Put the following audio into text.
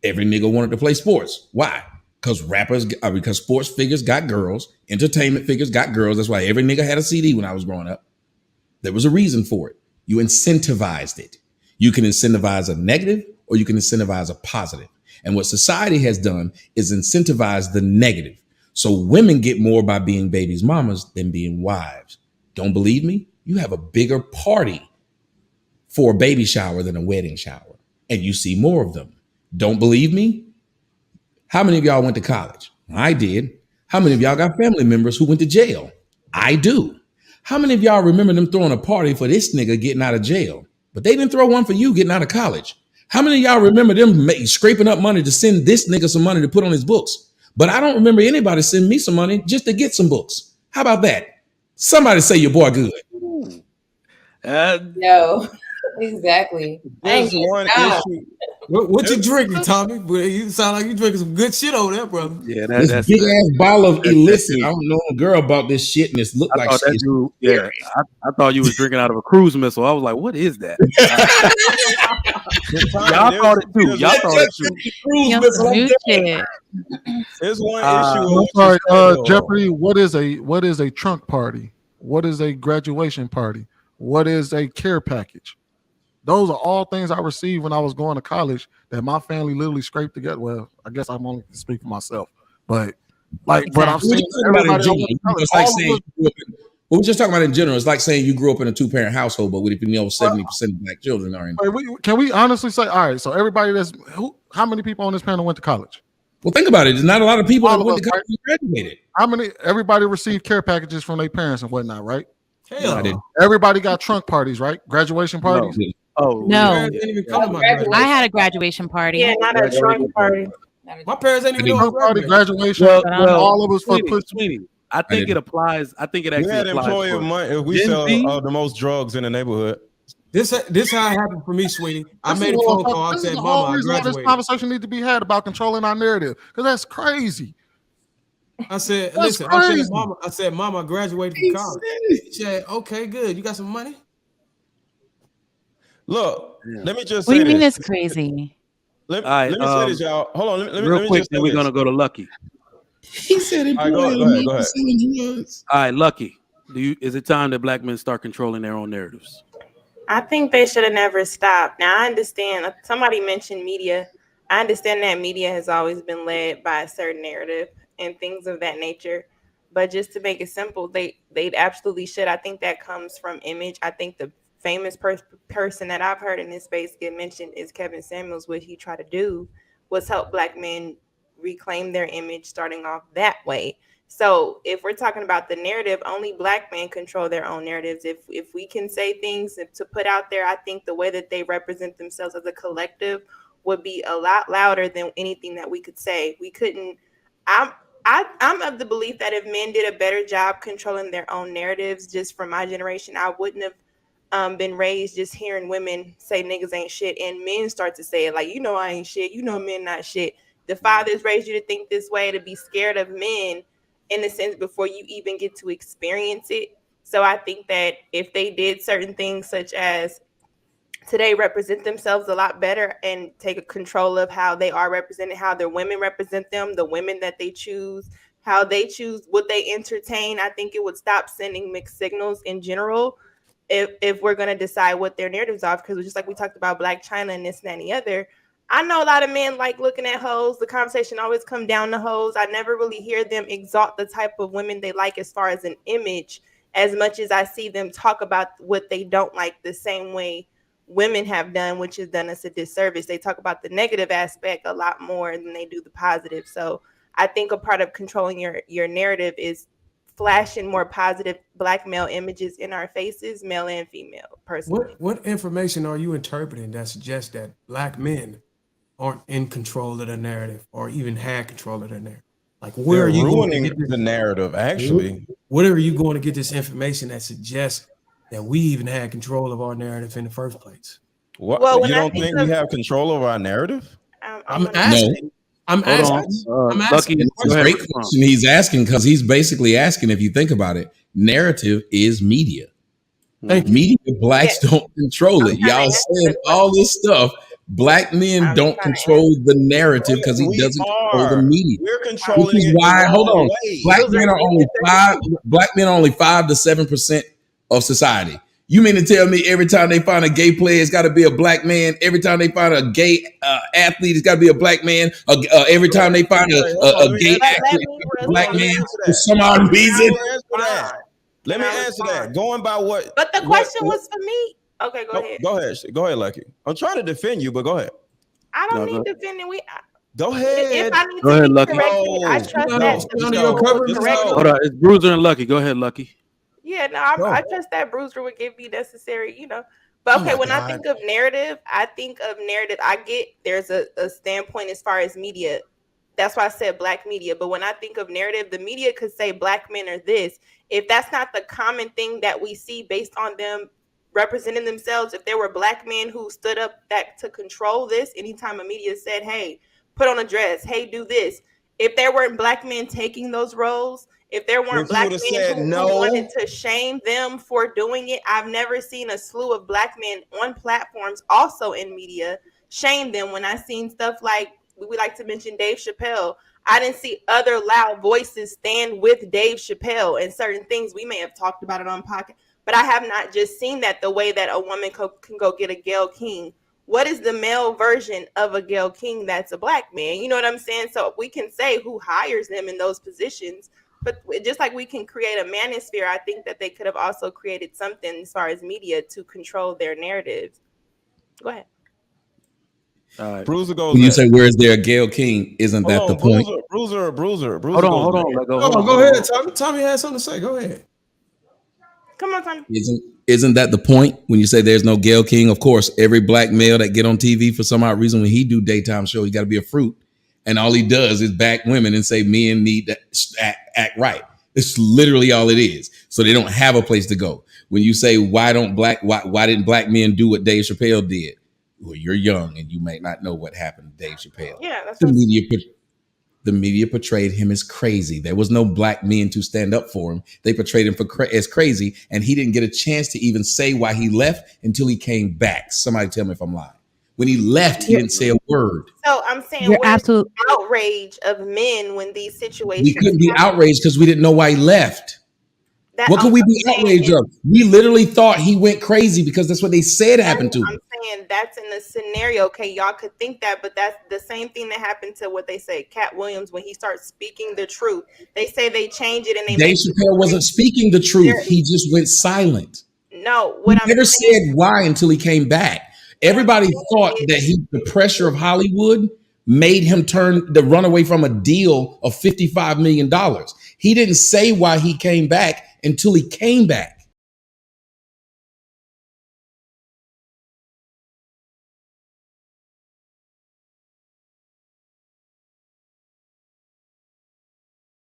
Every nigga wanted to play sports. Why? Because sports figures got girls, entertainment figures got girls. That's why every nigga had a CD when I was growing up. There was a reason for it. You incentivized it. You can incentivize a negative or you can incentivize a positive. And what society has done is incentivize the negative. So women get more by being babies' mamas than being wives. Don't believe me? You have a bigger party for a baby shower than a wedding shower, and you see more of them. Don't believe me? How many of y'all went to college? I did. How many of y'all got family members who went to jail? I do. How many of y'all remember them throwing a party for this nigga getting out of jail? But they didn't throw one for you getting out of college. How many of y'all remember them scraping up money to send this nigga some money to put on his books? But I don't remember anybody send me some money just to get some books. How about that? Somebody say your boy good. No, exactly. There's one issue. What you drinking, Tommy? You sound like you drinking some good shit over there, brother. Yeah, this that's big ass bottle of illicit. I don't know a girl about this shit, and it looked like shit. I thought you was drinking out of a cruise missile. I was like, what is that? Y'all thought it too. Y'all thought it too. There's one issue. I'm sorry, Jeopardy. What is a trunk party? What is a graduation party? What is a care package? Those are all things I received when I was going to college that my family literally scraped together. Well, I guess I'm only speaking for myself, but but I'm saying we're just talking about in general. It's like saying you grew up in a 2-parent household, but if you know 70% of black children are in. Can we honestly say, all right? So everybody how many people on this panel went to college? Well, think about it. There's not a lot of people that went to college and graduated. How many? Everybody received care packages from their parents and whatnot, right? Hell, no. Everybody got trunk parties, right? Graduation parties. No. Oh no! I had a graduation party. Yeah, not a trunk party. My parents ain't even know party graduation. All of us for Sweetie. I think it applies. I think it actually had applies. Employer money if we sell the most drugs in the neighborhood. This how it happened for me, sweetie. I made a phone call. I said, "Mama, I graduated." This conversation needs to be had about controlling our narrative because that's crazy. I said, "Listen," I said, "Mama, I graduated from college." She said, "Okay, good. You got some money?" Look, let me just say this. What do you mean it's crazy? Let me say this, y'all. Hold on. Let real me quick, just then we're going to go to Lucky. He said it. All right, go ahead. All right, Lucky. Is it time that black men start controlling their own narratives? I think they should have never stopped. Now, I understand. Somebody mentioned media. I understand that media has always been led by a certain narrative and things of that nature. But just to make it simple, they absolutely should. I think that comes from image. I think the famous person that I've heard in this space get mentioned is Kevin Samuels. What he tried to do was help black men reclaim their image, starting off that way. So if we're talking about the narrative, only black men control their own narratives. If we can say things to put out there, I think the way that they represent themselves as a collective would be a lot louder than anything that we could say. We couldn't. I'm of the belief that if men did a better job controlling their own narratives, just from my generation, I wouldn't have been raised just hearing women say niggas ain't shit and men start to say it like, you know, I ain't shit. You know, men not shit. The fathers raised you to think this way, to be scared of men in a sense before you even get to experience it. So I think that if they did certain things such as today represent themselves a lot better and take control of how they are represented, how their women represent them, the women that they choose, how they choose what they entertain, I think it would stop sending mixed signals in general if we're going to decide what their narratives are. Because just like we talked about Black China and this and that and the other, I know a lot of men like looking at hoes. The conversation always come down to hoes. I never really hear them exalt the type of women they like as far as an image, as much as I see them talk about what they don't like the same way women have done, which has done us a disservice. They talk about the negative aspect a lot more than they do the positive. So I think a part of controlling your narrative is flashing more positive Black male images in our faces, male and female, personally. What information are you interpreting that suggests that Black men aren't in control of the narrative or even had control of the narrative? Like, where are you ruining going to get the narrative, actually? Where are you going to get this information that suggests that we even had control of our narrative in the first place? What? Well, you don't think we have control of our narrative? I'm asking. No. I'm asking. I'm asking. It's a great question he's asking, because he's basically asking, if you think about it, narrative is media. Media blacks don't control it. Y'all saying all this stuff, Black men don't control the narrative because he doesn't control the media. We're controlling Which is it. why, hold on, Way. black men are only 5 to 7% of society. You mean to tell me every time they find a gay player, it's got to be a black man? Every time they find a gay athlete, it's got to be a black man? Every time they find a gay athlete, it's a black man for some odd reason? Let me answer that. Going by what? But the question was for me. Okay, go ahead. Go ahead, Lucky. I'm trying to defend you, but go ahead. I don't need defending. Go ahead. If I need go to ahead, be Lucky. corrected, I trust that. Hold on, it's Bruiser and Lucky. Go ahead, Lucky. Yeah, no, I trust that Bruiser would give me necessary, But okay, when I think of narrative, I get there's a standpoint as far as media. That's why I said black media. But when I think of narrative, the media could say black men are this. If that's not the common thing that we see based on them representing themselves, if there were black men who stood up to control this, anytime a media said, hey, put on a dress, hey, do this. If there weren't black men taking those roles, if there weren't black men who wanted to shame them for doing it, I've never seen a slew of black men on platforms, also in media, shame them. When I seen stuff like, we like to mention Dave Chappelle, I didn't see other loud voices stand with Dave Chappelle and certain things. We may have talked about it on podcast, but I have not just seen that the way that a woman can go get a Gayle King. What is the male version of a Gayle King that's a black man? You know what I'm saying? So we can say who hires them in those positions. But just like we can create a manosphere, I think that they could have also created something as far as media to control their narratives. Go ahead. All right. Bruiser goes. When you say, "Where's there a Gayle King?" Isn't that the point? Bruiser. Hold on. Go ahead, Tommy. Tommy has something to say. Go ahead. Come on, Tommy. Isn't that the point when you say there's no Gayle King? Of course, every black male that get on TV for some odd reason, when he do daytime show, he got to be a fruit. And all he does is back women and say men need to act right. It's literally all it is. So they don't have a place to go. When you say why didn't black men do what Dave Chappelle did? Well, you're young and you may not know what happened to Dave Chappelle. Yeah, that's the media portrayed him as crazy. There was no black men to stand up for him. They portrayed him as crazy, and he didn't get a chance to even say why he left until he came back. Somebody tell me if I'm lying. When he left, he didn't say a word. So I'm saying, where's the outrage of men when these situations? We couldn't be outraged because we didn't know why he left. What could we be outraged of? We literally thought he went crazy because that's what they said happened to him. I'm saying that's in the scenario. Okay, y'all could think that, but that's the same thing that happened to what they say, Cat Williams, when he starts speaking the truth. They say they change it and they. Dave Chappelle wasn't speaking the truth. He just went silent. No, he never said why until he came back. Everybody thought that the pressure of Hollywood made him run away from a deal of $55 million. He didn't say why he came back until he came back.